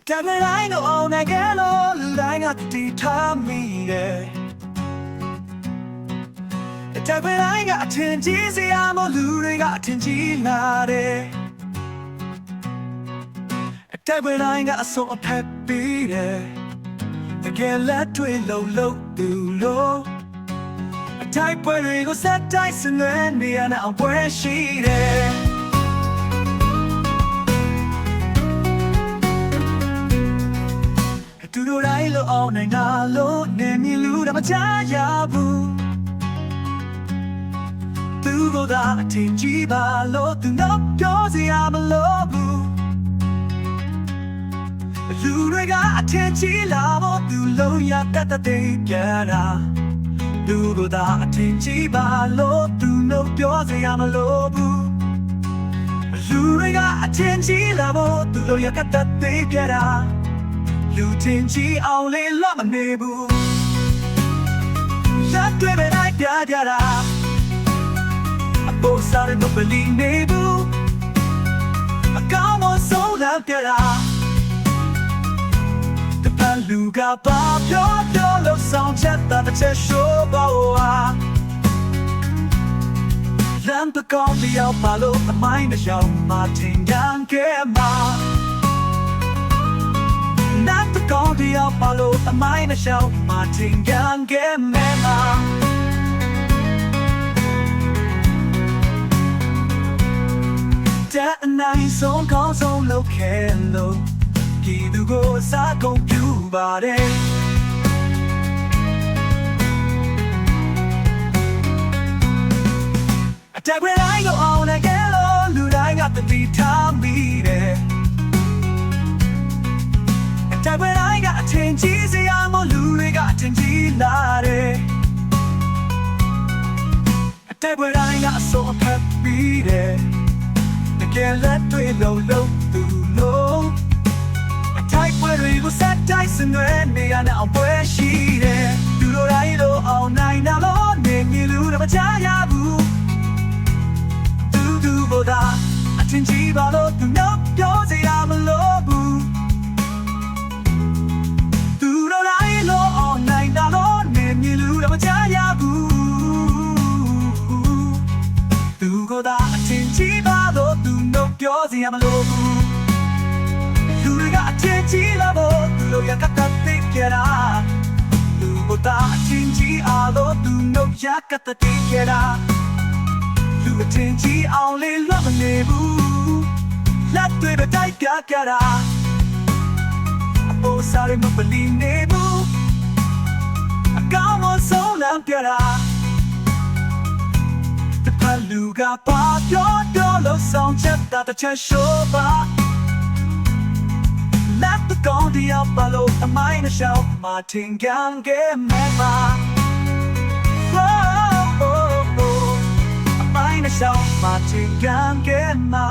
但未来的我那个路来个地他米的，但未来个天气是阿莫路的个天气那的，但未来个所 happy 的，那个来对路路路路，但未来个实在是难的那我不是的。တူတို့တိုင်းလို့အောင်နိုင်တာလို့နေမြင်လူတော့မချရဘူးသူကသာအထင်ကြီးပါလို့သူတော့ပြောစရာမလိုဘူးလူတွေကအထင်ကြီးလာဖို့သူလုံးရတတ်တဲ့ကြတာသူကသာအထင်ကြီးပါလို့သူတော့ပြောစရာမလိုဘူးလူတွေကအထင်ကြီးလာဖို့သူလုံးရတတ်တဲ့ကြတာလူတင်ကြီးအောင်လေးလော့မနေဘူးလက်တွေပဲလိုက်ပြကြတာအပေါ်စားတဲ့မပလီနေဘူးအကောင်းမဆုံးလောက်ပြတာတပတ်လူကပါပြောလို့ဆောင်ချက်တာတစ်ချက်ရှိုးပါဝါလမ်းပကောင်းတယောက်ပါလို့အမိုင်းတစ်ယောက်မှတင်ကန်ခဲ့မှာNot the gold the Apollo, the mine shell, Martin Gang Gemma. That night song calls on low candle. Give the go side go you body. I take when I go on again, Lord, I got the beat time beating.แต่เวลาก็เทนจีสยามลูเลยก็เทนจีลาเดแต่เวลาก็โซ่พับปีเดแต่แกและตัวโลโลตูโลไทยเวลาก็สัตย์ใจสนวนในอันเอาเวชีเดดูโลไรโลเอาในนาโลเนมีลูแต่ไม่ใช่ยาบูดูโบดาเทนจีบาโลตูนกโยสยามโลบูပြောစရာမလိုဘူးလူတွေကအထင်ကြီးလာဖို့သူတို့ရကတတ်သိကြတာလူတို့ကအထင်ကြီးအားလို့သူတို့ရကတတ်သိကြတာလူအထင်ကြီးအောင်လေးလွတ်မနေဘူးလက်တွေပဲတိုက်ပြကြတာအပေါ်စားရမပလီနေဘူးအကောင်းမဆုံးလမ်းပြတာလူကပါပြောလို့ဆောင်ချက်တာတစ်ချက်ရှိုးပါလက်တကောင်းဒီအပလို့အမိုင်းနဲ့ရှောက်မထင်ကန်ခဲ့မဲ့ပါအမိုင်းနဲ့ရှောက်မထင်ကန်ခဲ့မှာ